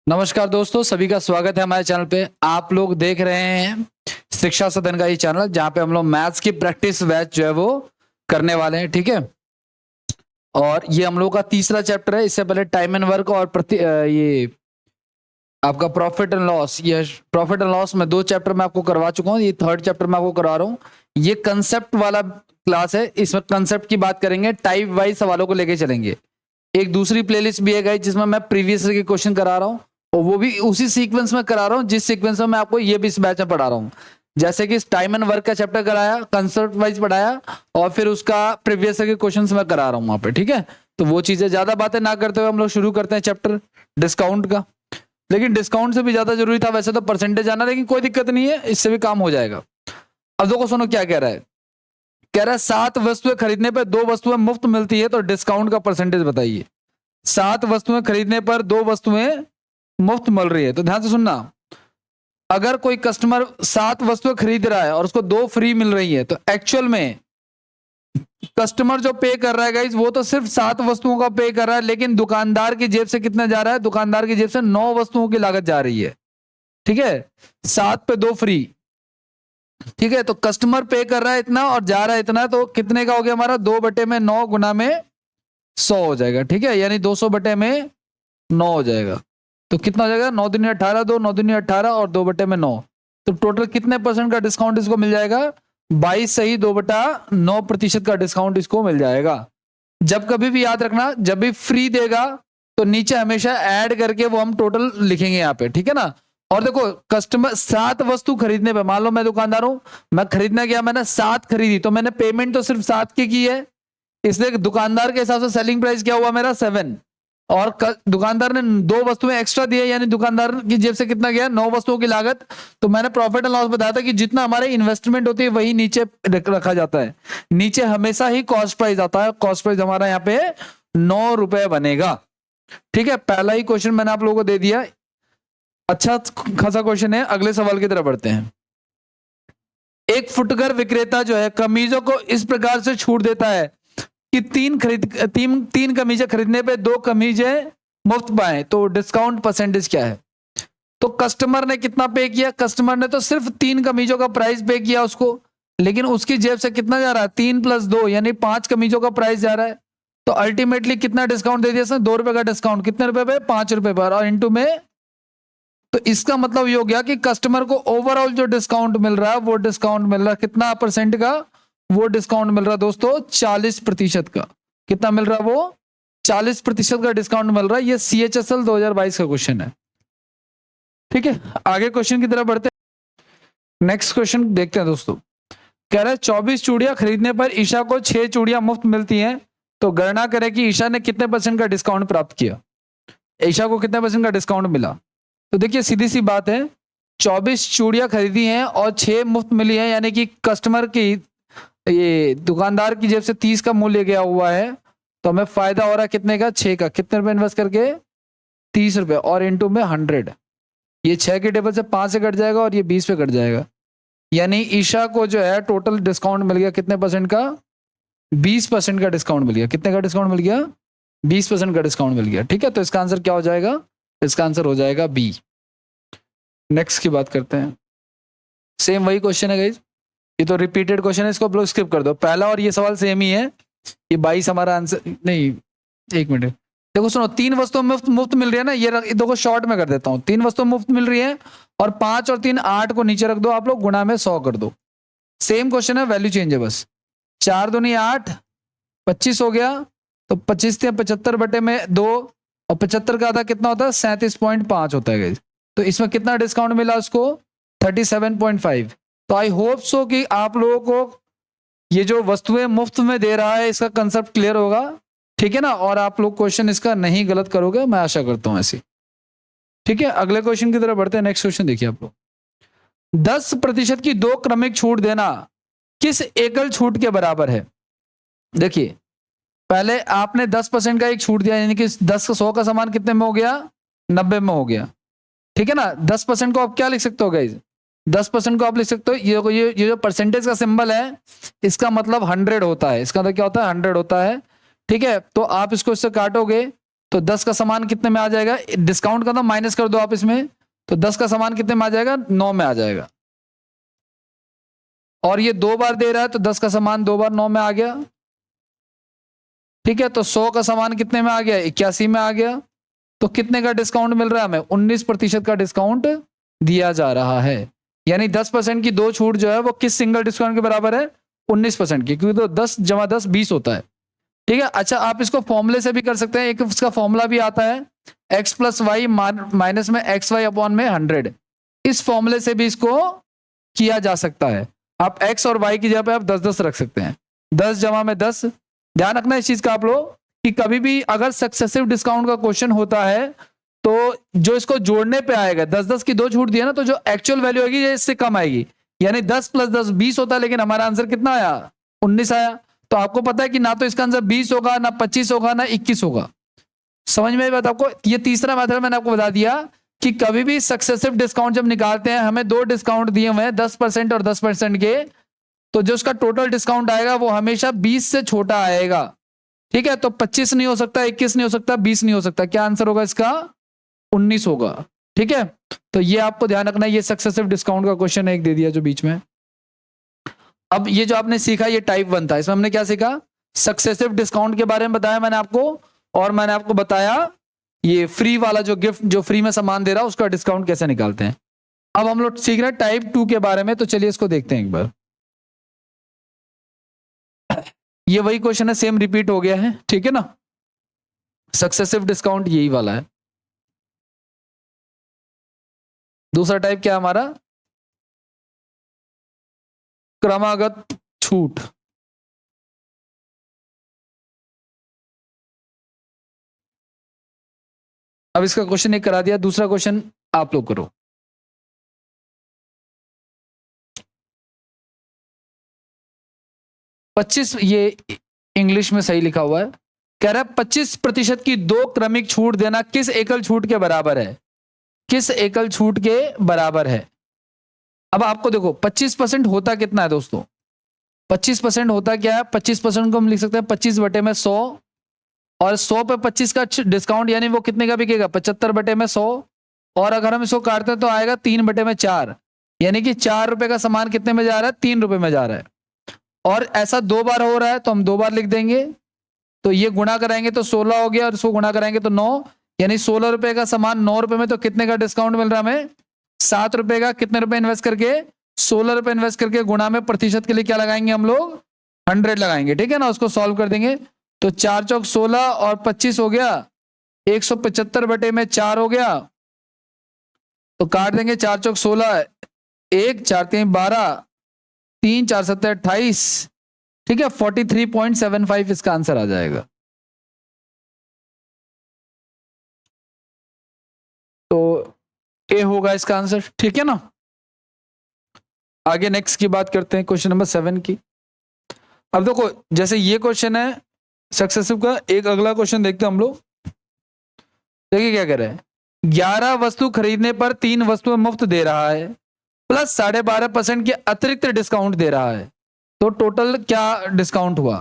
नमस्कार दोस्तों, सभी का स्वागत है हमारे चैनल पे। आप लोग देख रहे हैं शिक्षा सदन का ये चैनल, जहाँ पे हम लोग मैथ्स की प्रैक्टिस बैच जो है वो करने वाले हैं, ठीक है। और ये हम लोग का तीसरा चैप्टर है। इससे पहले टाइम एंड वर्क और ये आपका प्रॉफिट एंड लॉस, ये प्रॉफिट एंड लॉस में 2 चैप्टर मैं आपको करवा चुका हूँ। ये थर्ड चैप्टर मैं आपको करवा रहा हूँ। ये कंसेप्ट वाला क्लास है। इसमें कंसेप्ट की बात करेंगे, टाइप वाइज सवालों को लेके चलेंगे। एक दूसरी प्लेलिस्ट भी है गाइस, जिसमें मैं प्रीवियस के क्वेश्चन करा रहा हूँ, और वो भी उसी सीक्वेंस में करा रहा हूँ जिस सीक्वेंस में मैं आपको ये भी इस बैच में पढ़ा रहा हूँ। जैसे कि टाइम एंड वर्क का चैप्टर कराया, कंसेप्ट वाइज पढ़ाया, और फिर उसका प्रीवियस के क्वेश्चंस मैं करा रहा हूँ वहां पे, ठीक है। तो वो चीजें, ज्यादा बातें ना करते हुए हम लोग शुरू करते हैं चैप्टर डिस्काउंट का। लेकिन डिस्काउंट से भी ज्यादा जरूरी था वैसे तो परसेंटेज आना, लेकिन कोई दिक्कत नहीं है, इससे भी काम हो जाएगा। अब देखो सुनो क्या कह रहा है। कह रहा है 7 वस्तुएं खरीदने पर 2 वस्तुएं मुफ्त मिलती है, तो डिस्काउंट का परसेंटेज बताइए। 7 वस्तुएं खरीदने पर 2 वस्तुएं मुफ्त मिल रही है, तो ध्यान से सुनना। अगर कोई कस्टमर 7 वस्तुएं खरीद रहा है और उसको 2 फ्री मिल रही है, तो एक्चुअल में कस्टमर जो पे कर रहा है गाइस, वो तो सिर्फ 7 वस्तुओं का पे कर रहा है, लेकिन दुकानदार की जेब से कितना जा रहा है? दुकानदार की जेब से 9 वस्तुओं की लागत जा रही है, ठीक है। 7 पे 2 फ्री, ठीक है। तो कस्टमर पे कर रहा है इतना और जा रहा है इतना, तो कितने का हो गया हमारा? 2/9 गुना में 100 हो जाएगा, ठीक है। यानी 200/9 हो जाएगा। तो कितना हो जाएगा? 9 दूनी 18, 2 9 दूनी 18 और 2/9। तो टोटल कितने परसेंट का डिस्काउंट इसको मिल जाएगा? 22 सही 2/9% का डिस्काउंट इसको मिल जाएगा। जब कभी भी याद रखना, जब भी फ्री देगा तो नीचे हमेशा ऐड करके वो हम टोटल लिखेंगे यहाँ पे, ठीक है ना। और देखो, कस्टमर 7 वस्तु खरीदने पे, मान लो मैं दुकानदार हूं, मैं खरीदने गया, मैंने 7 खरीदी, तो मैंने पेमेंट तो सिर्फ 7 की है, इसलिए दुकानदार के हिसाब से सेलिंग प्राइस क्या हुआ मेरा? 7। और दुकानदार ने 2 वस्तुएं एक्स्ट्रा दी है, यानी दुकानदार की जेब से कितना गया? 9 वस्तुओं की लागत। तो मैंने प्रॉफिट एंड लॉस बताया था कि जितना हमारे इन्वेस्टमेंट होती है वही नीचे रखा जाता है। नीचे हमेशा ही कॉस्ट प्राइस आता है। कॉस्ट प्राइस हमारा यहाँ पे 9 रुपए बनेगा, ठीक है। पहला ही क्वेश्चन मैंने आप लोगों को दे दिया। अच्छा खासा क्वेश्चन है। अगले सवाल की तरफ बढ़ते हैं। एक फुटकर विक्रेता जो है कमीजों को इस प्रकार से छूट देता है कि 3 कमीजें खरीदने पे 2 कमीजें मुफ्त पाए, तो डिस्काउंट परसेंटेज क्या है? तो कस्टमर ने कितना पे किया? कस्टमर ने तो सिर्फ 3 कमीजों का प्राइस पे किया उसको, लेकिन उसकी जेब से कितना जा रहा है? 3 + 2 यानी 5 कमीजों का प्राइस जा रहा है। तो अल्टीमेटली कितना डिस्काउंट दे दिया इसने? 2 रुपए का डिस्काउंट। कितने रुपए पे? 5 रुपए पर, और इंटू में। तो इसका मतलब ये हो गया कि कस्टमर को ओवरऑल जो डिस्काउंट मिल रहा है, वो डिस्काउंट मिल रहा है कितना परसेंट का? वो डिस्काउंट मिल रहा है दोस्तों 40% का। कितना मिल रहा है? वो 40% का डिस्काउंट मिल रहा है। ये CHSL 2022 का क्वेश्चन है, ठीक है। आगे क्वेश्चन की तरफ बढ़ते हैं। नेक्स्ट क्वेश्चन देखते हैं दोस्तों। कह रहा है 24 चूड़ियां खरीदने पर ईशा को 6 चूड़ियां मुफ्त मिलती हैं, तो गणना करें कि ईशा ने कितने परसेंट का डिस्काउंट प्राप्त किया। ईशा को कितने परसेंट का डिस्काउंट मिला? तो देखिए सीधी सी बात है, 24 चूड़ियां खरीदी हैं और 6 मुफ्त मिली हैं, यानी कि कस्टमर की, ये दुकानदार की जेब से 30 का मूल्य गया हुआ है, तो हमें फायदा हो रहा है कितने का? 6 का। कितने रुपए इन्वेस्ट करके? 30 रुपए, और इंटू में 100। ये 6 के टेबल से 5 से कट जाएगा और ये 20 पे कट जाएगा, यानी ईशा को जो है टोटल डिस्काउंट मिल गया कितने परसेंट का? 20% का डिस्काउंट मिल गया। कितने का डिस्काउंट मिल गया? 20% का डिस्काउंट मिल गया, ठीक है। तो इसका आंसर क्या हो जाएगा? इसका आंसर हो जाएगा बी। नेक्स्ट की बात करते हैं। सेम वही क्वेश्चन है गाइस, ये तो रिपीटेड क्वेश्चन है, इसको आप लोग स्किप कर दो। पहला और ये सवाल सेम ही है। ये 22 हमारा आंसर नहीं, 1 मिनट देखो सुनो। 3 वस्तुएं मुफ्त मिल रही है ना, ये देखो शॉर्ट में कर देता हूं। 3 वस्तुएं मुफ्त मिल रही है, और 5 और 3 8 को नीचे रख दो आप लोग, गुणा में 100 कर दो। सेम क्वेश्चन है, वैल्यू चेंज है बस। 4 दूनी 8, 25 हो गया। तो 25 × 75/2, और 75 का आधा कितना होता है? 37.5 होता है गाइस। तो इसमें कितना डिस्काउंट मिला उसको? 37.5। तो आई होप सो कि आप लोगों को ये जो वस्तुएं मुफ्त में दे रहा है इसका कंसेप्ट क्लियर होगा, ठीक है ना। और आप लोग क्वेश्चन इसका नहीं गलत करोगे, मैं आशा करता हूं ऐसी, ठीक है। अगले क्वेश्चन की तरफ बढ़ते हैं। नेक्स्ट क्वेश्चन देखिए आप लोग। 10% की 2 क्रमिक छूट देना किस एकल छूट के बराबर है? देखिए पहले आपने 10% का एक छूट दिया, यानी कि 10 100 का सामान कितने में हो गया? 90 में हो गया, ठीक है ना। 10% को आप क्या लिख सकते हो गाइज? 10% को आप लिख सकते हो, ये जो परसेंटेज का सिंबल है, इसका मतलब 100 होता है। इसका मतलब क्या होता है? 100 होता है, ठीक है। तो आप इसको इससे काटोगे तो 10 का सामान कितने में आ जाएगा, डिस्काउंट का तो माइनस कर दो आप इसमें, तो 10 का सामान कितने में आ जाएगा, 9 में आ जाएगा। और ये 2 बार दे रहा है तो 10 का सामान 2 बार 9 में आ गया, ठीक है। तो 100 का सामान कितने में आ गया, 81 में आ गया। तो कितने का डिस्काउंट मिल रहा है हमें, 19% का डिस्काउंट दिया जा रहा है। यानी 10% की दो छूट जो है वो किस सिंगल डिस्काउंट के बराबर है, 19% की, क्योंकि तो 10 + 10 20 होता है, ठीक है। अच्छा, आप इसको फॉर्मूले से भी कर सकते हैं, एक इसका फॉर्मूला भी आता है, x + y माइनस में xy अपॉन में 100। इस फॉर्मूले से भी इसको किया जा सकता है। आप x और y की जगह पे आप 10-10 रख सकते हैं, 10 जमा में 10। ध्यान रखना इस चीज का आप लोग कि कभी भी अगर सक्सेसिव डिस्काउंट का क्वेश्चन होता है तो जो इसको जोड़ने पे आएगा, 10-10 की दो छूट दिया ना, तो जो एक्चुअल वैल्यू आएगी ये इससे कम आएगी। यानी 10 + 10 20 होता है, लेकिन हमारा आंसर कितना आया, 19 आया। तो आपको पता है कि ना तो इसका आंसर 20 होगा, ना 25 होगा, ना 21 होगा। समझ में आई बात आपको। ये तीसरा मेथड मैंने आपको बता दिया कि कभी भी सक्सेसिव डिस्काउंट जब निकालते हैं, हमें 2 डिस्काउंट दिए हुए हैं 10% और 10% के, तो जो उसका टोटल डिस्काउंट आएगा वो हमेशा 20 से छोटा आएगा, ठीक है। तो 25 नहीं हो सकता, 21 नहीं हो सकता, 20 नहीं हो सकता। क्या आंसर होगा इसका, 19 होगा, ठीक है। तो ये आपको ध्यान रखना है। ये सक्सेसिव डिस्काउंट का क्वेश्चन एक दे दिया जो बीच में। अब ये जो आपने सीखा ये टाइप 1 था, इसमें हमने क्या सीखा, सक्सेसिव डिस्काउंट के बारे में बताया मैंने आपको, और मैंने आपको बताया ये फ्री वाला जो गिफ्ट, जो फ्री में सामान दे रहा है उसका डिस्काउंट कैसे निकालते हैं। अब हम लोग सीख रहे हैं टाइप 2 के बारे में, तो चलिए इसको देखते हैं एक बार। ये वही क्वेश्चन है, सेम रिपीट हो गया है, ठीक है ना। सक्सेसिव डिस्काउंट यही वाला है। दूसरा टाइप क्या है हमारा, क्रमागत छूट। अब इसका क्वेश्चन एक करा दिया, दूसरा क्वेश्चन आप लोग करो। पच्चीस, ये इंग्लिश में सही लिखा हुआ है, कह रहा है 25% की 2 क्रमिक छूट देना किस एकल छूट के बराबर है, किस एकल छूट के बराबर है। अब आपको देखो 25% होता कितना है दोस्तों, 25% होता क्या है, 25% को हम लिख सकते हैं 25/100, और 100 पे 25 का डिस्काउंट, यानी वो कितने का बिकेगा, 75/100। और अगर हम इसको काटते हैं तो आएगा 3/4, यानी कि 4 रुपए का सामान कितने में जा रहा है, 3 रुपए में जा रहा है। और ऐसा 2 बार हो रहा है तो हम 2 बार लिख देंगे। तो ये गुणा कराएंगे तो 16 हो गया, और इसको गुणा कराएंगे तो 9, यानी 16 रुपए का सामान 9 रुपए में, तो कितने का डिस्काउंट मिल रहा है हमें, 7 रुपए का। कितने रुपए इन्वेस्ट करके, 16 रुपए इन्वेस्ट करके, गुणा में प्रतिशत के लिए क्या लगाएंगे हम लोग, 100 लगाएंगे, ठीक है ना। उसको सॉल्व कर देंगे तो 4 चौक 16 और 25 हो गया, 175/4 हो गया। तो काट देंगे, 4 चौक 16, 1 4 3 12, 3 4 7 28, ठीक है। 43.75 इसका आंसर आ जाएगा। तो ए होगा इसका आंसर, ठीक है ना। आगे नेक्स्ट की बात करते हैं, क्वेश्चन नंबर 7 की। अब देखो जैसे ये क्वेश्चन है सक्सेसिव का, एक अगला क्वेश्चन देखते हैं हम लोग। देखिए क्या कह रहे हैं, 11 वस्तु खरीदने पर 3 वस्तुएं मुफ्त दे रहा है, प्लस 12.5% के अतिरिक्त डिस्काउंट दे रहा है। तो टोटल क्या डिस्काउंट हुआ,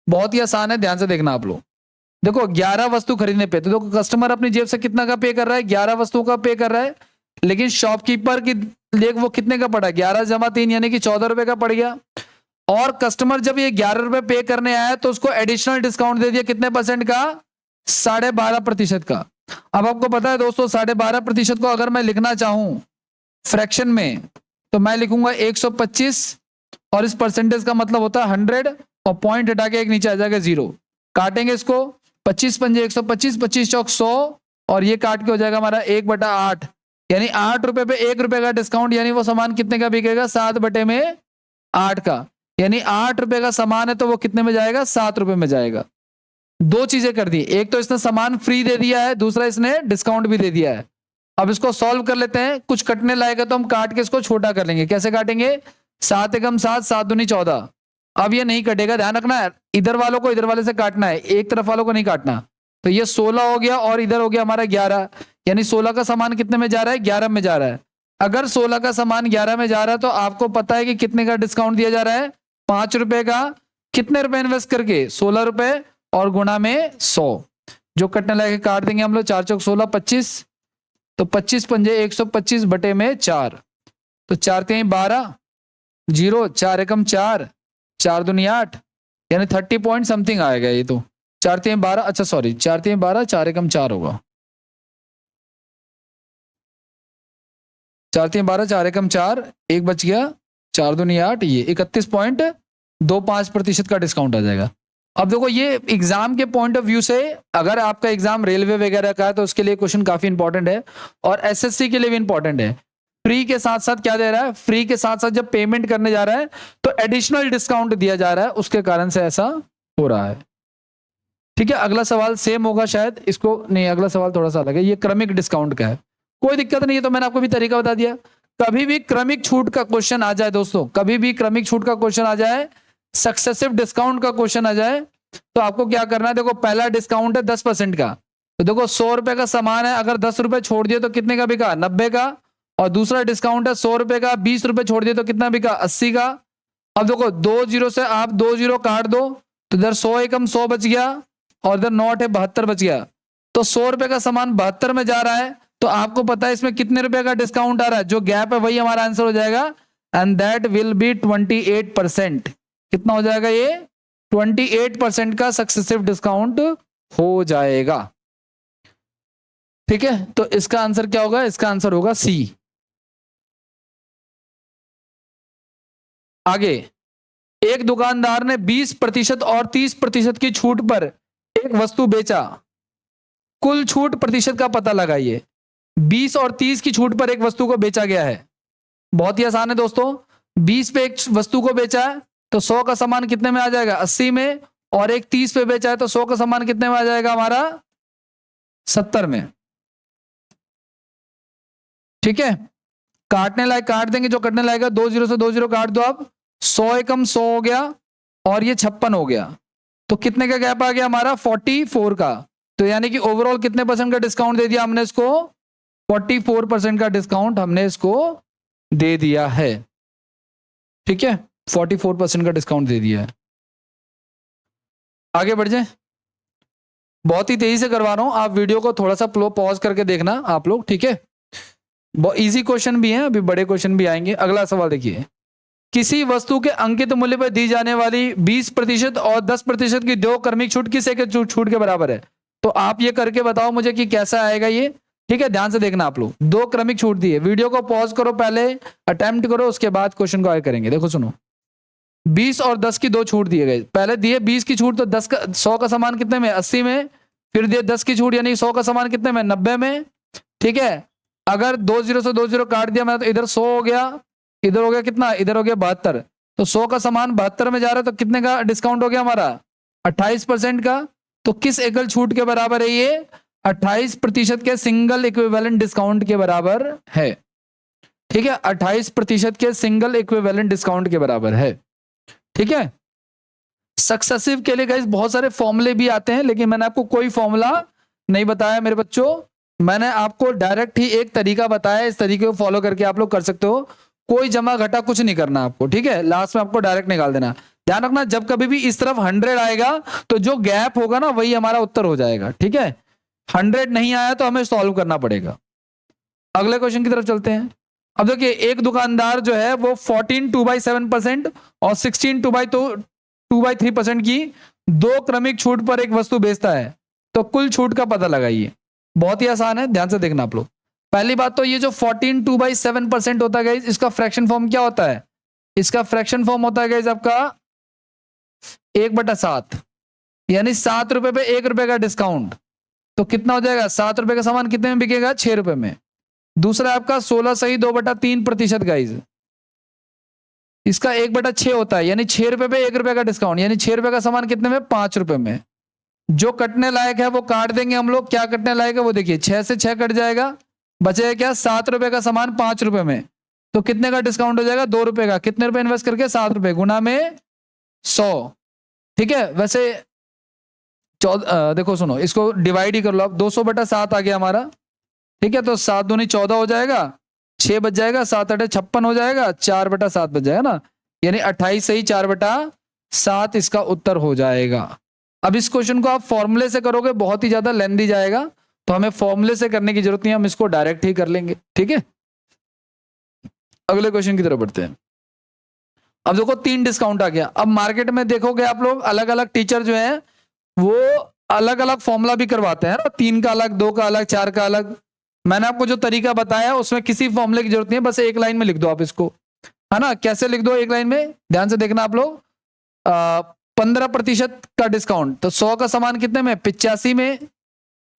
बहुत ही आसान है, ध्यान से देखना आप लोग। देखो 11 वस्तु खरीदने पे, तो देखो कस्टमर अपनी जेब से कितना का पे कर रहा है, 11 वस्तुओं का पे कर रहा है, लेकिन शॉपकीपर की लिए वो कितने का पड़ा, 11 जमा 3 यानी कि 14 रुपए का पड़ गया। और कस्टमर जब ये 11 रुपए पे करने आया तो उसको एडिशनल डिस्काउंट दे दिया कितने परसेंट का, 12.5% का। अब आपको पता है दोस्तों 12.5% को अगर मैं लिखना चाहूं फ्रैक्शन में, तो मैं लिखूंगा 125, और इस परसेंटेज का मतलब होता है 100, और पॉइंट हटा के एक नीचे आ जाएगा 0। काटेंगे इसको, 25 पंजे 125, 25 चौक 100, और ये काट के हो जाएगा हमारा 1/8, यानी 8 रुपए पे 1 रुपए का डिस्काउंट, यानी वो सामान कितने का बिकेगा, 7/8 का। यानी 8 रुपए का सामान है तो वो कितने में जाएगा, 7 रुपए में जाएगा। दो चीजें कर दी, एक तो इसने सामान फ्री दे दिया है, दूसरा इसने डिस्काउंट भी दे दिया है। अब इसको सॉल्व कर लेते हैं, कुछ कटने लायक तो हम काट के इसको छोटा कर लेंगे। कैसे काटेंगे, 7 एकम 7, 7 दूनी 14। अब ये नहीं कटेगा, ध्यान रखना है, इधर वालों को इधर वाले से काटना है, एक तरफ वालों को नहीं काटना। तो ये 16 हो गया, और इधर हो गया हमारा 11, यानी 16 का सामान कितने में जा रहा है, 11 में जा रहा है। अगर 16 का सामान 11 में जा रहा है तो आपको पता है कि कितने का डिस्काउंट दिया जा रहा है, 5 रुपए का। कितने रुपए इन्वेस्ट करके, 16 रुपए, और गुणा में 100, जो कटने लायक है काट देंगे हम लोग, 4 चौक 16 25, तो 25 पंजे 125 बटे में 4, तो 4 3 12, 0 4 एकम 4, 4 दूनी 8, यानी 30 पॉइंट समथिंग आएगा ये तो। 4 3 12, अच्छा सॉरी 4 3 12, 4 एकम 4 होगा, 4 3 12, 4 एकम 4, एक बच गया, 4 दूनी 8, ये 31.25% का डिस्काउंट आ जाएगा। अब देखो ये एग्जाम के पॉइंट ऑफ व्यू से, अगर आपका एग्जाम रेलवे वगैरह का है तो उसके लिए क्वेश्चन काफी इंपॉर्टेंट है, और एसएससी के लिए भी इंपॉर्टेंट है। फ्री के साथ साथ क्या दे रहा है, फ्री के साथ साथ जब पेमेंट करने जा रहा है तो एडिशनल डिस्काउंट दिया जा रहा है, उसके कारण से ऐसा हो रहा है। ठीक है, अगला सवाल सेम होगा शायद, इसको नहीं, अगला सवाल थोड़ा सा अलग है, ये क्रमिक डिस्काउंट का है, कोई दिक्कत नहीं है, तो मैंने आपको भी तरीका बता दिया। कभी भी क्रमिक छूट का क्वेश्चन आ जाए दोस्तों, कभी भी क्रमिक छूट का क्वेश्चन आ जाए, सक्सेसिव डिस्काउंट का क्वेश्चन आ जाए, तो आपको क्या करना है, देखो पहला डिस्काउंट है 10% का, तो देखो 100 रुपए का सामान है, अगर 10 रुपए छोड़ दिए तो कितने का बिका, 90 का, और दूसरा डिस्काउंट है 100 रुपए का, 20 रुपए छोड़ दिए तो कितना बिका, 80 का। अब देखो 2 जीरो से आप 2 जीरो काट दो, तो इधर 100 एकम 100 बच गया, और इधर 9 है 72 बच गया, तो 100 रुपए का सामान 72 में जा रहा है, तो आपको पता है इसमें कितने रुपए का डिस्काउंट आ रहा है, जो गैप है वही हमारा आंसर हो जाएगा, एंड दैट विल बी 28%। कितना हो जाएगा ये, 28% का सक्सेसिव डिस्काउंट हो जाएगा। ठीक है, तो इसका आंसर क्या होगा, इसका आंसर होगा सी। आगे, एक दुकानदार ने 20% और 30% की छूट पर एक वस्तु बेचा, कुल छूट प्रतिशत का पता लगाइए। 20 और 30 की छूट पर एक वस्तु को बेचा गया है, बहुत ही आसान है दोस्तों, 20 पे एक वस्तु को बेचा है तो 100 का सामान कितने में आ जाएगा, 80 में, और एक 30 पे बेचा है तो 100 का सामान कितने में आ जाएगा हमारा, 70 में। ठीक है, काटने लायक काट देंगे, जो कटने लायक 2 जीरो से 2 जीरो काट दो आप, 100 एकम 100 हो गया, और ये 56 हो गया, तो कितने का गैप आ गया हमारा, 44 का। तो यानी कि ओवरऑल कितने परसेंट का डिस्काउंट दे दिया हमने इसको, 44% का डिस्काउंट हमने इसको दे दिया है। ठीक है, 44% का डिस्काउंट दे दिया है। आगे बढ़ जाए, बहुत ही तेजी से करवा रहा हूं, आप वीडियो को थोड़ा सा पॉज करके देखना आप लोग। ठीक है, बहुत इजी क्वेश्चन भी है, अभी बड़े क्वेश्चन भी आएंगे। अगला सवाल देखिए, किसी वस्तु के अंकित मूल्य पर दी जाने वाली 20% और 10% की दो क्रमिक छूट किस एक छूट के बराबर है, तो आप ये करके बताओ मुझे कि कैसा आएगा ये। ठीक है, ध्यान से देखना आप लोग, दो क्रमिक छूट दी है, वीडियो को पॉज करो, पहले अटेम्प्ट करो, उसके बाद क्वेश्चन को आगे करेंगे। देखो सुनो, 20 और 10 की दो छूट दिए गए, पहले दिए 20 की छूट, तो 10 का 100 का सामान कितने में, 80 में, फिर दिए 10 की छूट यानी 100 का सामान कितने में, 90 में। ठीक है, अगर 2 जीरो से 2 जीरो काट दिया मैं, तो इधर 100 हो गया, इधर हो गया कितना, इधर हो गया 72, तो 100 का सामान 72 में जा रहा है, तो कितने का डिस्काउंट हो गया हमारा, 28% का। तो किस एकल छूट के बराबर है ये, 28% के सिंगल इक्विवेलेंट डिस्काउंट के बराबर है। ठीक है, 28% के सिंगल इक्विवेलेंट डिस्काउंट के बराबर है। ठीक है, सक्सेसिव के लिए गाइस बहुत सारे फॉर्मूले भी आते हैं, लेकिन मैंने आपको कोई फॉर्मूला नहीं बताया मेरे बच्चों, मैंने आपको डायरेक्ट ही एक तरीका बताया, इस तरीके को फॉलो करके आप लोग कर सकते हो, कोई जमा घटा कुछ नहीं करना आपको। ठीक है, लास्ट में आपको डायरेक्ट निकाल देना। ध्यान रखना, जब कभी भी इस तरफ 100 आएगा तो जो गैप होगा ना वही हमारा उत्तर हो जाएगा। ठीक है, 100 नहीं आया तो हमें सॉल्व करना पड़ेगा। अगले क्वेश्चन की तरफ चलते हैं। अब देखिए, एक दुकानदार जो है वो 14 2/7% और 16 2/3% की दो क्रमिक छूट पर एक वस्तु बेचता है, तो कुल छूट का पता लगाइए। बहुत ही आसान है, ध्यान से देखना आप लोग। पहली बात तो ये जो 14 2/7% होता है गाइस, इसका फ्रैक्शन फॉर्म क्या होता है, इसका फ्रैक्शन फॉर्म होता है गाइस आपका 1/7, यानी 7 रुपए पे 1 रुपए का डिस्काउंट, तो कितना हो जाएगा, 7 रुपए का सामान कितने में बिकेगा, 6 रुपए में। दूसरा आपका 16 सही 2/3% गाइस, इसका 1/6 होता है, यानी 6 रुपए पे 1 रुपए का डिस्काउंट, यानी 6 रुपए का सामान कितने में, 5 रुपए में। जो कटने लायक है वो काट देंगे हम लोग, क्या कटने लायक है वो देखिए, 6 से 6 कट जाएगा, बचेगा क्या, 7 रुपए का सामान 5 रुपए में, तो कितने का डिस्काउंट हो जाएगा, 2 रुपए का। कितने रुपए इन्वेस्ट करके, 7 रुपए, गुना में 100। ठीक है, वैसे देखो सुनो, इसको डिवाइड ही कर लो आप, 200/7 आ गया हमारा। ठीक है, तो 7 दूनी 14 हो जाएगा, 6 बच जाएगा, 7 8 56 हो जाएगा, 4/7 बच जाएगा ना, यानी 28 सही 4/7 इसका उत्तर हो जाएगा। अब इस क्वेश्चन को आप फॉर्मूले से करोगे बहुत ही ज्यादा लेंथी जाएगा, तो हमें फॉर्मूले से करने की जरूरत नहीं है, हम इसको डायरेक्ट ही कर लेंगे। ठीक है, अगले क्वेश्चन की तरफ बढ़ते हैं। अब देखो 3 डिस्काउंट आ गया। अब मार्केट में देखोगे आप लोग अलग अलग टीचर जो है वो अलग अलग फॉर्मूला भी करवाते हैं ना, 3 का अलग, 2 का अलग, 4 का अलग। मैंने आपको जो तरीका बताया उसमें किसी फॉर्मूले की जरूरत नहीं है, बस एक लाइन में लिख दो आप इसको, है ना। कैसे लिख दो एक लाइन में, ध्यान से देखना आप लोग। 15% का डिस्काउंट, तो 100 का सामान कितने में, 85 में।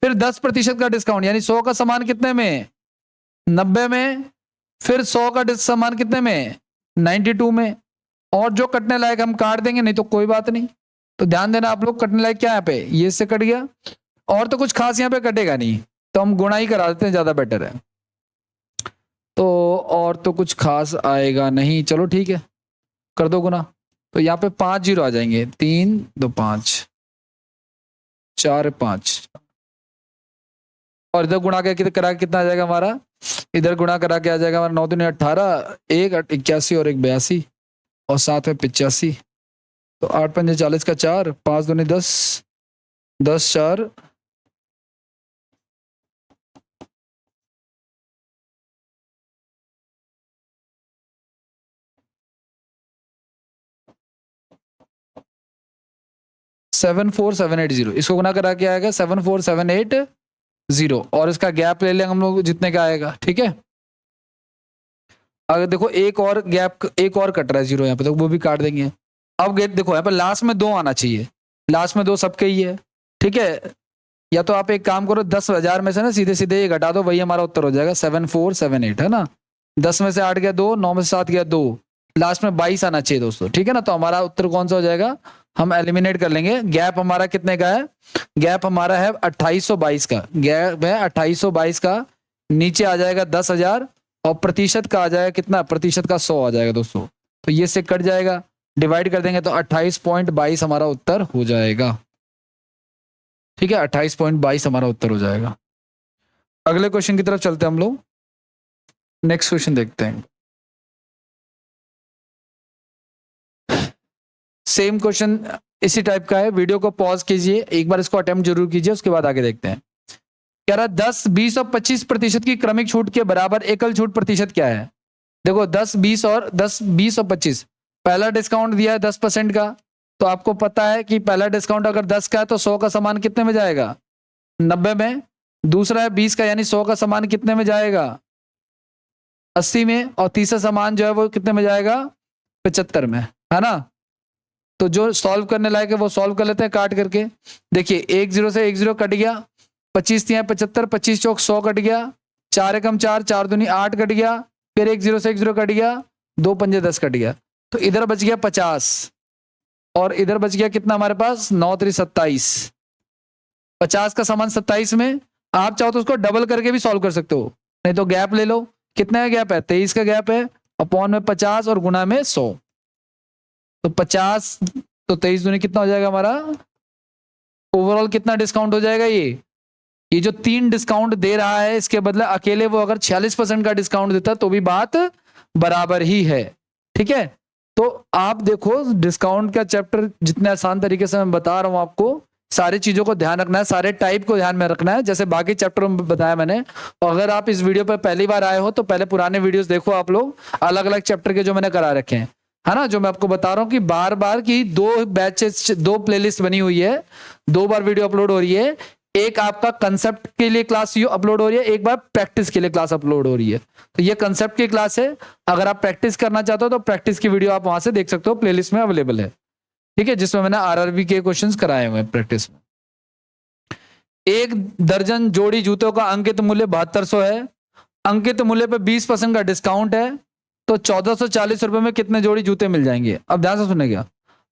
फिर 10% का डिस्काउंट, यानी 100 का सामान कितने में, 90 में। फिर 100 का सामान कितने में, 92 में। और जो कटने लायक हम काट देंगे, नहीं तो कोई बात नहीं। तो ध्यान देना आप लोग, कटने लायक क्या यहाँ पे, ये से कट गया, और तो कुछ खास यहाँ पे कटेगा नहीं, तो हम गुणा ही करा देते हैं, ज्यादा बेटर है। तो और तो कुछ खास आएगा नहीं, चलो ठीक है कर दो गुना। तो यहाँ पे 5 जीरो आ जाएंगे, 3 2 5 4 5, और इधर गुणा करके करा कितना आ जाएगा हमारा, इधर गुणा करा के आ जाएगा हमारा 9 दूनी 18, 1 81 और 1 82 और 7 में 85। तो 8 पंजे 40 का 4, 5 दूनी 10, 10 4 74780, इसको गुना करा के आएगा 74780, और इसका गैप ले लेंगे हम लोग जितने का आएगा। ठीक है, अगर देखो एक और गैप, एक और कट रहा है जीरो यहाँ पे, तो वो भी काट देंगे। अब गेट देखो यहाँ पे लास्ट में 2 आना चाहिए, लास्ट में 2 सबके ही है। ठीक है, या तो आप एक काम करो, 10,000 में से ना सीधे सीधे ये घटा दो, वही हमारा उत्तर हो जाएगा 7478, है ना। 10 में से 8 गया 2, 9 में से 7 गया 2, लास्ट में 22 आना चाहिए दोस्तों। ठीक है ना, तो हमारा उत्तर कौन सा हो जाएगा, हम एलिमिनेट कर लेंगे। गैप हमारा कितने का है, गैप हमारा है 2822 का, गैप है 2822 का। नीचे आ जाएगा 10,000 और प्रतिशत का आ जाएगा कितना, प्रतिशत का 100 आ जाएगा दोस्तों। तो ये से कट जाएगा, डिवाइड कर देंगे तो 28.22 हमारा उत्तर हो जाएगा। ठीक है, 28.22 हमारा उत्तर हो जाएगा। अगले क्वेश्चन की तरफ चलते हैं हम लोग, नेक्स्ट क्वेश्चन देखते हैं। सेम क्वेश्चन इसी टाइप का है, वीडियो को पॉज कीजिए, एक बार इसको अटेम्प्ट जरूर कीजिए, उसके बाद आगे देखते हैं। कह रहा 10, 20 और 25% की क्रमिक छूट के बराबर एकल छूट प्रतिशत क्या है। देखो 10, 20 और 25, पहला डिस्काउंट दिया है 10% का, तो आपको पता है कि पहला डिस्काउंट अगर 10 का है तो 100 का सामान कितने में जाएगा, 90 में। दूसरा है 20 का, यानी 100 का सामान कितने में जाएगा, 80 में। और तीसरा सामान जो है वो कितने में जाएगा, 75 में, है ना। तो जो सॉल्व करने लायक है वो सॉल्व कर लेते हैं काट करके। देखिए 1 0 से 1 0 कट गया, 25 दिया 75, 25 चौक 100 कट गया, 4 एकम 4, 4 दूनी 8 कट गया, फिर 1 0 से 1 0 कट गया, 2 पंजे 10 कट गया। तो इधर बच गया 50 और इधर बच गया कितना हमारे पास, 9 3 27। 50 का सामान 27 में, आप चाहो तो उसको डबल करके भी सॉल्व कर सकते हो, नहीं तो गैप ले लो। कितना का गैप है, 23 का गैप है, अपॉन में 50 और गुना में 100। तो 50 तो 23 दूनी कितना हो जाएगा हमारा, ओवरऑल कितना डिस्काउंट हो जाएगा। ये जो 3 डिस्काउंट दे रहा है, इसके बदले अकेले वो अगर 46% का डिस्काउंट देता तो भी बात बराबर ही है। ठीक है, तो आप देखो डिस्काउंट का चैप्टर जितने आसान तरीके से मैं बता रहा हूं आपको, सारी चीजों को ध्यान रखना है, सारे टाइप को ध्यान में रखना है, जैसे बाकी चैप्टर में बताया मैंने। और अगर आप इस वीडियो पर पहली बार आए हो तो पहले पुराने वीडियोस देखो आप लोग, अलग अलग चैप्टर के जो मैंने करा रखे हैं, है ना। जो मैं आपको बता रहा हूं कि बार बार की 2 बैचेस, 2 प्लेलिस्ट बनी हुई है, 2 बार वीडियो अपलोड हो रही है। एक आपका कंसेप्ट के लिए क्लास अपलोड हो रही है, एक बार प्रैक्टिस के लिए क्लास अपलोड हो रही है। तो ये कंसेप्ट की क्लास है, अगर आप प्रैक्टिस करना चाहते हो तो प्रैक्टिस की वीडियो आप वहां से देख सकते हो, प्लेलिस्ट में अवेलेबल है। ठीक है, जिसमें मैंने आरआरबी के क्वेश्चंस कराए हुए हैं प्रैक्टिस में। 1 दर्जन जोड़ी जूतों का अंकित मूल्य 7200 है, अंकित मूल्य पे 20% का डिस्काउंट है, तो 1440 रुपए में कितने जोड़ी जूते मिल जाएंगे। अब ध्यान से सुनेगा,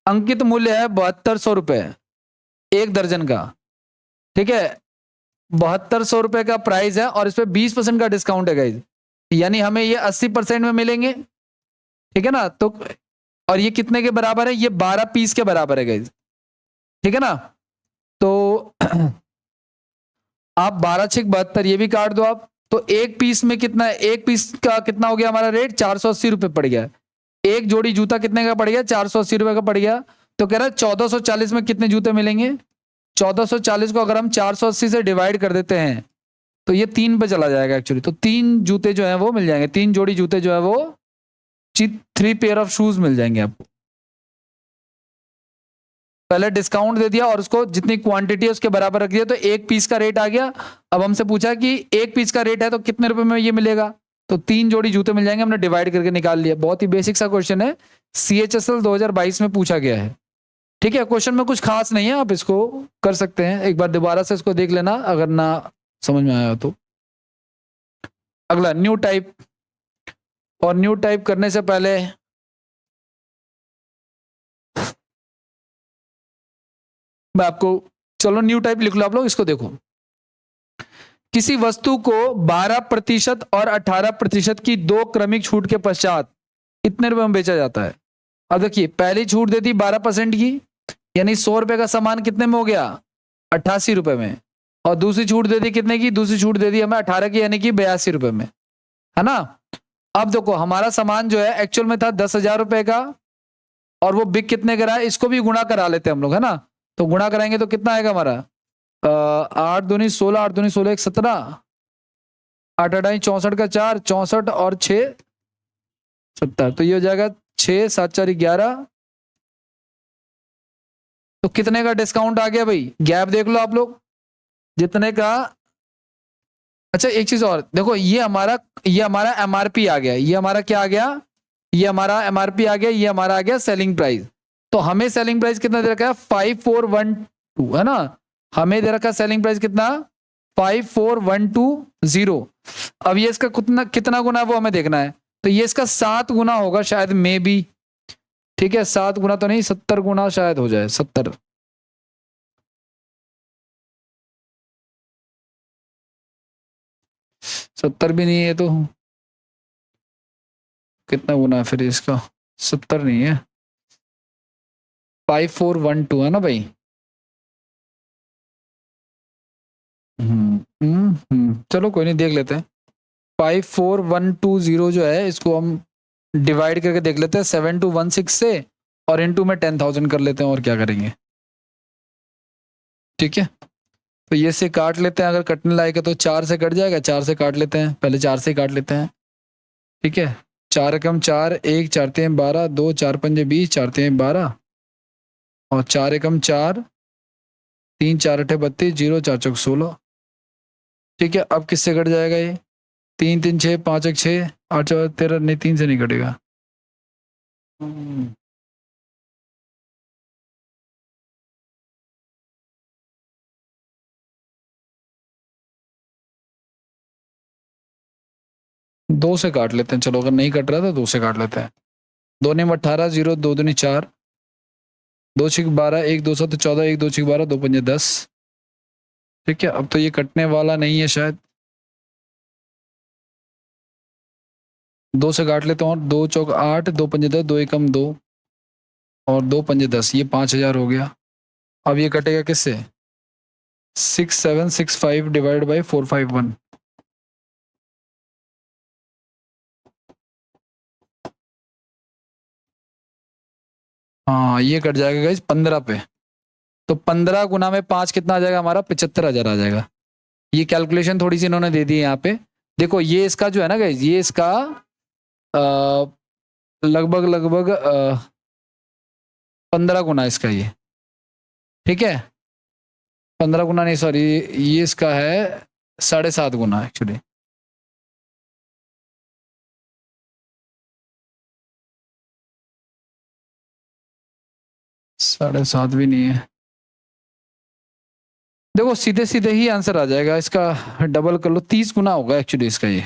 अंकित मूल्य है 7200 रुपए 1 दर्जन का। ठीक है, 7200 रुपए का प्राइस है और इस पे 20% का डिस्काउंट है गाइज, यानी हमें ये 80% में मिलेंगे। ठीक है ना, तो और ये कितने के बराबर है, ये 12 पीस के बराबर है गाइज। ठीक है ना, तो आप 12 6 72 ये भी काट दो आप, तो एक पीस में कितना है, एक पीस का कितना हो गया हमारा रेट, 480 रुपए पड़ गया। एक जोड़ी जूता कितने का पड़ गया, 480 रुपए का पड़ गया। तो कह रहा है 1440 में कितने जूते मिलेंगे। 1440 को अगर हम 480 से डिवाइड कर देते हैं तो ये 3 पे चला जाएगा एक्चुअली। तो 3 जूते जो है वो मिल जाएंगे, 3 जोड़ी जूते जो है वो 3 पेयर ऑफ शूज मिल जाएंगे आपको। पहले डिस्काउंट दे दिया और उसको जितनी क्वांटिटी है उसके बराबर रख दिया, तो एक पीस का रेट आ गया। अब हमसे पूछा कि एक पीस का रेट है तो कितने रुपए में ये मिलेगा, तो 3 जोड़ी जूते मिल जाएंगे, हमने डिवाइड करके निकाल लिया। बहुत ही बेसिक सा क्वेश्चन है, CHSL 2022 में पूछा गया है। ठीक है, क्वेश्चन में कुछ खास नहीं है, आप इसको कर सकते हैं, एक बार दोबारा से इसको देख लेना अगर ना समझ में आया तो। अगला न्यू टाइप, और न्यू टाइप करने से पहले मैं आपको, चलो न्यू टाइप लिख लो आप लोग, इसको देखो। किसी वस्तु को 12% और 18% की 2 क्रमिक छूट के पश्चात कितने रुपए में बेचा जाता है। अब देखिए, पहली छूट दे दी 12% की, यानी 100 रुपए का सामान कितने में हो गया, 88 रुपए में। और दूसरी छूट दे दी कितने की, दूसरी छूट दे दी हमें 18 की, यानी कि 82 रुपए में, है ना। अब देखो, हमारा सामान जो है एक्चुअल में था 10,000 रुपए का, और वो बिक कितने का रहा है, इसको भी गुणा करा लेते हैं हम लोग, है ना। तो गुणा कराएंगे तो कितना आएगा हमारा, 8 दूनी 16, 8 दूनी 16, 1 17, 8 8 64 का 4, 64 और 6 70, तो ये हो जाएगा 6 7 4 11। तो कितने का डिस्काउंट आ गया भाई, गैप देख लो आप लोग, जितने का। अच्छा एक चीज और देखो, ये हमारा MRP आ गया, ये हमारा क्या आ गया, ये हमारा MRP आ गया, ये हमारा आ गया सेलिंग प्राइस। तो हमें सेलिंग प्राइस कितना दे रखा है, 5412, है ना। हमें दे रखा है सेलिंग प्राइस कितना, 54,120। अब ये इसका कितना गुना है वो हमें देखना है, तो ये इसका 7 गुना होगा शायद, मे बी। ठीक है, 7 गुना तो नहीं, 70 गुना शायद हो जाए, 70। सत्तर भी नहीं है तो कितना गुना है फिर इसका, 70 नहीं है, 5412 है ना भाई। चलो कोई नहीं, देख लेते हैं। 54,120 जो है, इसको हम डिवाइड करके देख लेते हैं 7216 से, और इनटू में 10,000 कर लेते हैं, और क्या करेंगे। ठीक है, तो ये से काट लेते हैं, अगर कटने लायक है तो 4 से कट जाएगा, 4 से काट लेते हैं, पहले 4 से काट लेते हैं। ठीक है, 4 एकम 4, 1 4 3 12, 2 4 5 20, 4 3 12, और 4 एकम 4, 3 4 8 32, 0 4 चौक 16। ठीक है, अब किससे कट जाएगा ये, 3 3 6, 5 1 6, 8 4 13, नहीं 3 से नहीं कटेगा। दो से काट लेते हैं, चलो अगर नहीं कट रहा तो 2 से काट लेते हैं। 2 ने 18, 0 2 दूनी 4, 2 6 12, 1 2 7 14, 1 2 6 12, 2 5 10। ठीक है, अब तो ये कटने वाला नहीं है शायद, 2 से काट लेते हैं, और 2 चौक 8, 2 5 10, 2 एकम 2, और 2 5 10, ये 5,000 हो गया। अब ये कटेगा किससे, 6765 डिवाइड बाई 451। हाँ, ये कट जाएगा गाइस 15 पे, तो 15 गुना में 5 कितना आ जाएगा हमारा, 75,000 आ जाएगा। ये कैलकुलेशन थोड़ी सी इन्होंने दे दी है यहाँ पे। देखो ये इसका जो है ना गाइस, ये इसका लगभग लगभग 15 गुना इसका ये। ठीक है, 15 गुना नहीं, सॉरी, ये इसका है 7.5 गुना एक्चुअली। साढ़े सात भी नहीं है, देखो सीधे सीधे ही आंसर आ जाएगा इसका, डबल कर लो, 30 गुना होगा एक्चुअली इसका, ये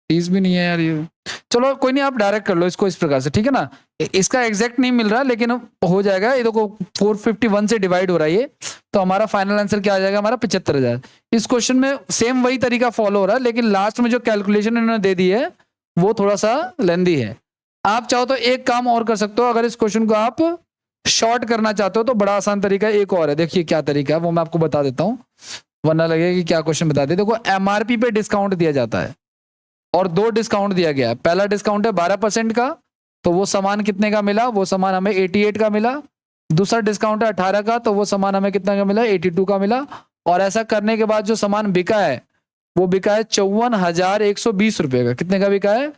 30 भी नहीं है यार ये। चलो कोई नहीं, आप डायरेक्ट कर लो इसको इस प्रकार से, ठीक है ना। इसका एग्जैक्ट नहीं मिल रहा, लेकिन हो जाएगा। ये देखो 451 से डिवाइड हो रहा है ये, तो हमारा फाइनल आंसर क्या आ जाएगा हमारा, 75,000। इस क्वेश्चन में सेम वही तरीका फॉलो हो रहा है, लेकिन लास्ट में जो कैलकुलेशन इन्होंने दे दी है वो थोड़ा सा लेंदी है। आप चाहो तो एक काम और कर सकते हो, अगर इस क्वेश्चन को आप शॉर्ट करना चाहते हो तो बड़ा आसान तरीका एक और है। देखिए क्या तरीका है वो मैं आपको बता देता हूँ, वरना लगेगा कि क्या क्वेश्चन बता दे। देखो MRP पे डिस्काउंट दिया जाता है, और 2 डिस्काउंट दिया गया है। पहला डिस्काउंट है 12% का, तो वो सामान कितने का मिला, वो सामान हमें 88 का मिला, दूसरा डिस्काउंट है 18 का, तो वो सामान हमें कितना का मिला, 82 का मिला। और ऐसा करने के बाद जो सामान बिका है वो बिका है 54,120 रुपए का। कितने का बिका है,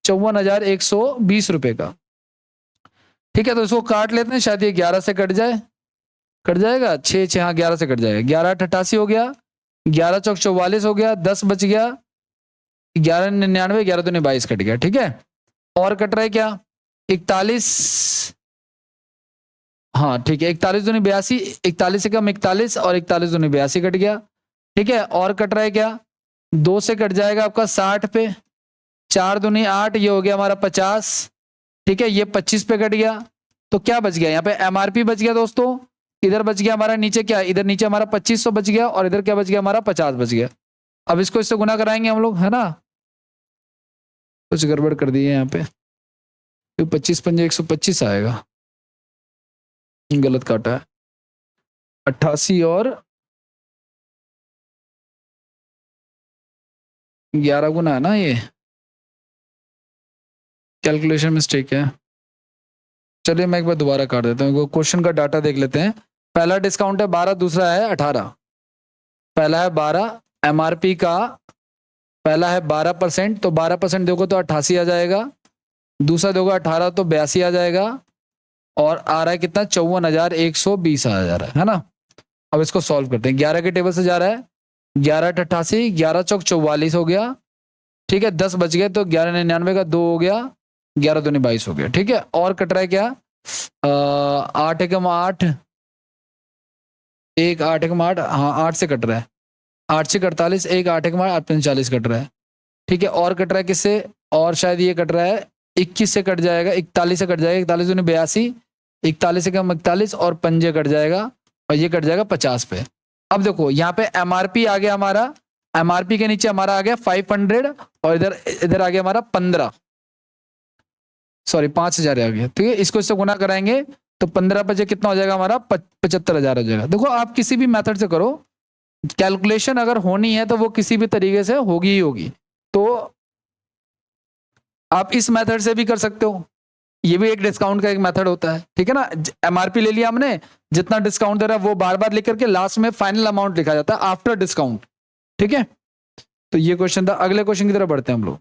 54,120 रुपए का। ठीक है, तो इसको काट लेते हैं, शायद ये 11 से कट जाए, कट जाएगा, 6 6, हाँ 11 से कट जाएगा, 11 8 88 हो गया, 11 चौक 44 हो गया, 10 बच गया, 11 99, 11 दूनी 22 कट गया। ठीक है, और कट रहा है क्या, 41, हाँ ठीक है, 41 दूनी 82, 41 से कम 41 और 41 दूनी 82 कट गया। ठीक है, और कट रहा है क्या, 2 से कट जाएगा आपका 60 पे, 4 दूनी 8, ये हो गया हमारा 50। ठीक है, ये 25 पे कट गया, तो क्या बच गया यहाँ पे, एमआरपी बच गया दोस्तों। इधर बच गया हमारा नीचे क्या, इधर नीचे हमारा 2500 बच गया, और इधर क्या बच गया हमारा 50 बच गया। अब इसको इससे गुना कराएंगे हम लोग, है ना, कुछ गड़बड़ कर दी है यहाँ पे, 25 पंजे 125 आएगा, गलत काटा है, 88 और 11 गुना है ना, ये कैलकुलेशन मिस्टेक है। चलिए मैं एक बार दोबारा काट देता हूँ, क्वेश्चन का डाटा देख लेते हैं। पहला डिस्काउंट है 12, दूसरा है 18। पहला है 12, एमआरपी का पहला है 12%, तो 12% दोगे तो 88 आ जाएगा, दूसरा दोगे 18 तो 82 आ जाएगा, और आ रहा है कितना, 54,120 आ जा रहा है ना। अब इसको सॉल्व करते हैं, 11 के टेबल से जा रहा है, 11 8 88, 11 चौक 44 हो गया। ठीक है, 10 बच गए, तो 11 99 का 2 हो गया, 11 दूनी 22 हो गया। ठीक है, और कट रहा है क्या, 8 एकम 8, 1 8 एकम 8, हाँ 8 से कट रहा है, 8 से 48, 1 8 एकम 8, 8 40 कट रहा है। ठीक है, और कट रहा है किससे, और शायद ये कट रहा है 21 से कट जाएगा, 41 से कट जाएगा, 41 दूनी 82, 41 से कम 41, और पंजे कट जाएगा, और ये कट जाएगा 50 पे। अब देखो यहाँ पे एमआरपी आ गया हमारा, एमआरपी के नीचे हमारा आ गया 500, और इधर इधर आ गया हमारा 15, सॉरी 5,000 आ गया। ठीक है, इसको इससे गुना कराएंगे तो 15 बजे कितना हो जाएगा हमारा, 75,000 हो जाएगा। देखो आप किसी भी मेथड से करो, कैलकुलेशन अगर होनी है तो वो किसी भी तरीके से होगी ही होगी। तो आप इस मेथड से भी कर सकते हो, ये भी एक डिस्काउंट का एक मेथड होता है। ठीक है ना, एमआरपी ले लिया हमने, जितना डिस्काउंट दे रहा है वो बार बार लिख करके लास्ट में फाइनल अमाउंट लिखा जाता है आफ्टर डिस्काउंट। ठीक है, तो ये क्वेश्चन था। अगले क्वेश्चन की तरफ बढ़ते हैं हम लोग।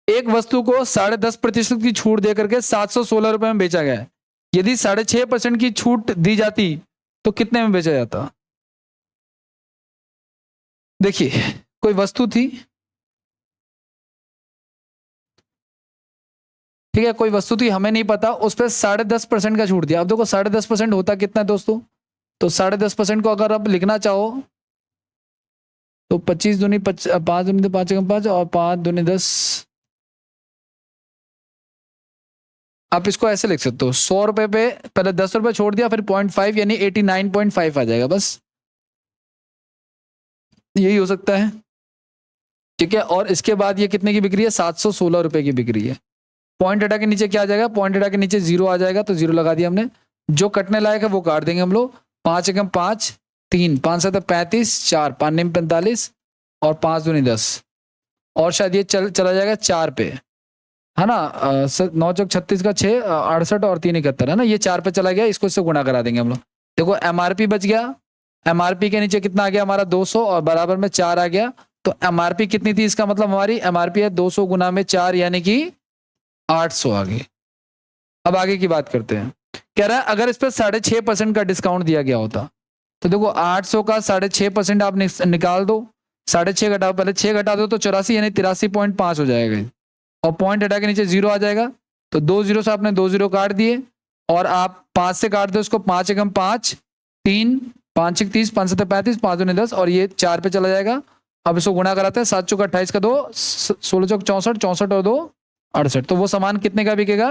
एक वस्तु को 10.5% की छूट दे करके 716 रुपए में बेचा गया है, यदि 6.5% की छूट दी जाती तो कितने में बेचा जाता। देखिए कोई वस्तु थी, ठीक है, कोई वस्तु थी, हमें नहीं पता, उस पर 10.5% का छूट दिया। अब देखो 10.5% होता कितना है दोस्तों, तो 10.5% को अगर आप लिखना चाहो तो 25 दूनी 5 दूनी तो 5 5 और 5 दूनी 10, आप इसको ऐसे लिख सकते हो, 100 रुपए पे पहले 10 रुपए छोड़ दिया, फिर 0.5 यानी 89.5 आ जाएगा, बस यही हो सकता है। ठीक है, और इसके बाद ये कितने की बिक्री है, 716 रुपए की बिक्री है। पॉइंट हटा के नीचे क्या आ जाएगा, पॉइंट हटा के नीचे 0 आ जाएगा, तो 0 लगा दिया हमने। जो कटने लायक है वो काट देंगे हम लोग, 5 एकम 5, 3 5 7 35, 4 5 9 45, और 5 दूनी 10, और शायद ये चला जाएगा 4 पे, है ना, 9 चौक 36 का 6 68 और 3 71, है ना, ये 4 पे चला गया, इसको इससे गुणा करा देंगे हम लोग। देखो एमआरपी बच गया, एमआरपी के नीचे कितना आ गया हमारा 200, और बराबर में 4 आ गया, तो एमआरपी कितनी थी, इसका मतलब हमारी एमआरपी है 200 गुना में 4 यानी कि 800 आ गई। अब आगे की बात करते हैं, कह रहा है अगर इस पर 6.5% का डिस्काउंट दिया गया होता, तो देखो 800 का 6.5% आप निकाल दो, 6.5 घटाओ, पहले 6 घटा दो तो 84 यानी 83.5 हो जाएगा, और पॉइंट हटा के नीचे 0 आ जाएगा, तो 2 0 से आपने 2 0 काट दिए, और आप 5 से काट दो इसको, 5 एकम 5, 3 5 1 30, 5 7 35, 5 दूनी 10, और ये 4 पे चला जाएगा। अब इसको गुणा कराते हैं, 7 चौक 28 का 2, 16 चौक 64, 64 और 2 68, तो वो सामान कितने का बिकेगा,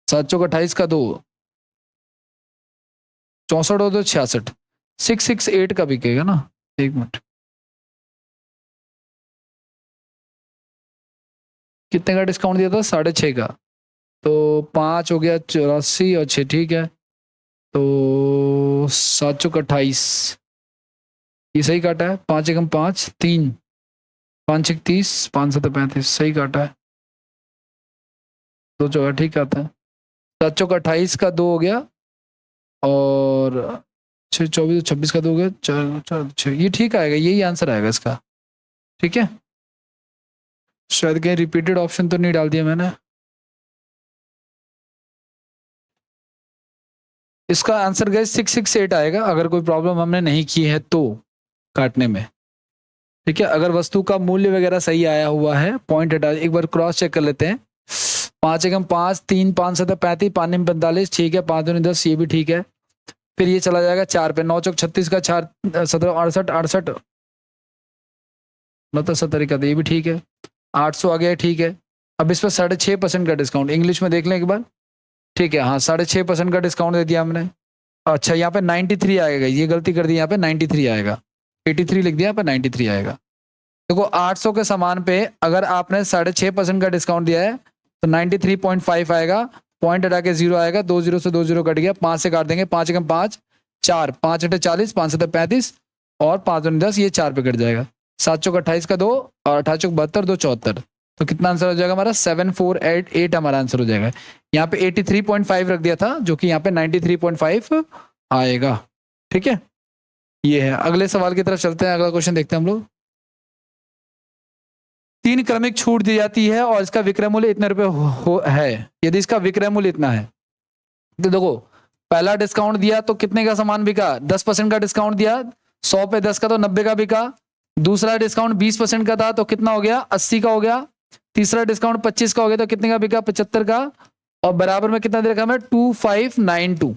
7 चौक 28 का 2, 64 और 2 66, 668 का बिकेगा ना। एक मिनट, कितने का डिस्काउंट दिया था, 6.5 का, तो 5 हो गया 84 और 6, ठीक है, तो 7 चौक 28, ये सही काटा है, 5 एकम 5, 3 5 1 30, 5 7 35, सही काटा है, 2 चौका ठीक आता है। 7 चौक 28 का 2 हो गया, और 6 24 26 का 2 हो गया, 4 4 6, ये ठीक आएगा, यही आंसर आएगा इसका। ठीक है, शायद कहीं रिपीटेड ऑप्शन तो नहीं डाल दिया मैंने। इसका आंसर गए 668 आएगा, अगर कोई प्रॉब्लम हमने नहीं की है तो काटने में। ठीक है, अगर वस्तु का मूल्य वगैरह सही आया हुआ है, पॉइंट हटा, एक बार क्रॉस चेक कर लेते हैं। 5 एकम 5, 3 5 7 35, 5 निम 45, ठीक है, 5 दूनी 10, ये भी ठीक है। फिर ये चला जाएगा 4 पे, 9 चौक 36 का 4 17 68 68 69 का, ये भी ठीक है। 800 आ गया, ठीक है। अब इस पर 6.5% का डिस्काउंट, इंग्लिश में देख लें एक बार। ठीक है, हाँ 6.5% का डिस्काउंट दे दिया हमने। अच्छा, यहाँ पे 93 आएगा, ये गलती कर दी, यहाँ पे 93 आएगा, 83 लिख दिया, यहाँ पे 93 आएगा। देखो 800 के सामान पे अगर आपने 6.5% का डिस्काउंट दिया है तो 93.5 आएगा, पॉइंट हटा के 0 आएगा, 2 0 से 2 0 कट गया, 5 से काट देंगे, 5 एकम 5 4, 5 8 40, 5 7 35, और 5 दूनी 10, ये 4 पे कट जाएगा। 7 चौक 28 का 2, और 18 चौक 72, 2 74, तो कितना आंसर हो जाएगा हमारा? 7488 हमारा आंसर हो जाएगा। यहाँ पे 83.5 रख दिया था, जो कि यहाँ पे 93.5 आएगा। ठीक है, ये है। अगले सवाल की तरफ चलते हैं, अगला क्वेश्चन देखते हैं हम लोग। 3 क्रमिक छूट दी जाती है और इसका विक्रय मूल्य इतने रुपए है, यदि इसका विक्रय मूल्य इतना है तो देखो, पहला डिस्काउंट दिया तो कितने का सामान बिका? 10% का डिस्काउंट दिया, 100 पे 10 का तो 90 का बिका। दूसरा डिस्काउंट 20% का था तो कितना हो गया? 80 का हो गया। तीसरा डिस्काउंट 25 का हो गया तो कितने का बिका? 75 का। और बराबर में कितना दे रखा है? 2592।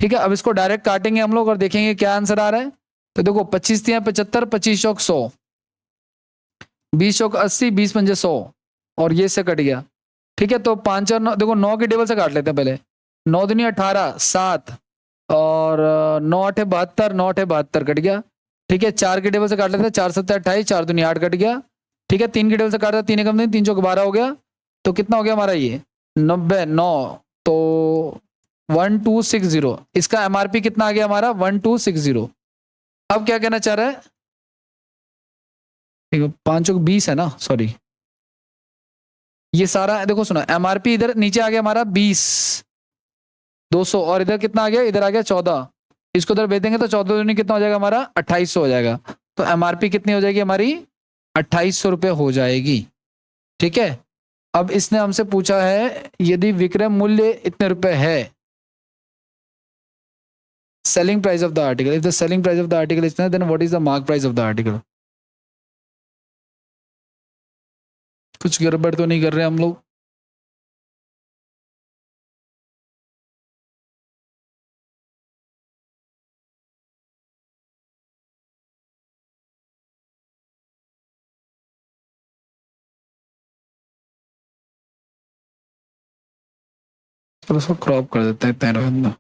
ठीक है, अब इसको डायरेक्ट काटेंगे हम लोग और देखेंगे क्या आंसर आ रहा है। तो देखो 25 दिया 75, 25 चौक 100, 20 चौक 80, 20 पंजे 100, और ये से कट गया। ठीक है, तो 5 और 9, देखो 9 के टेबल से काट लेते हैं पहले। 9 दूनी 18, 7, और 9 8 72, 9 8 72 कट गया। ठीक है, 4 के टेबल से काट लेते हैं, 4 7 28, 4 दूनी 8 कट गया। ठीक है, 3 के टेबल से काटता, 3 एकम 3, 3 चौक 12 हो गया। तो कितना हो गया हमारा? ये 90 9, तो 1260। इसका एमआरपी कितना आ गया हमारा? 1260। अब क्या कहना चाह रहा है? ठीक है, 5 चौक 20 है ना, सॉरी, ये सारा देखो सुना, एमआरपी इधर नीचे आ गया हमारा 20 200, और इधर कितना आ गया? इधर आ गया 14। इसको इधर भेज देंगे तो 14 दूनी कितना हो जाएगा हमारा? 2800 हो जाएगा। तो एमआरपी कितनी हो जाएगी हमारी? 2800 रुपये हो जाएगी। ठीक है, अब इसने हमसे पूछा है यदि विक्रय मूल्य इतने रुपए है, selling price of the article, if the selling price of the article is then what is the mark price of the article. कुछ गड़बड़ तो नहीं कर रहे हम लोग? चलो उसको क्रॉप कर देते हैं, इतना रहने दो।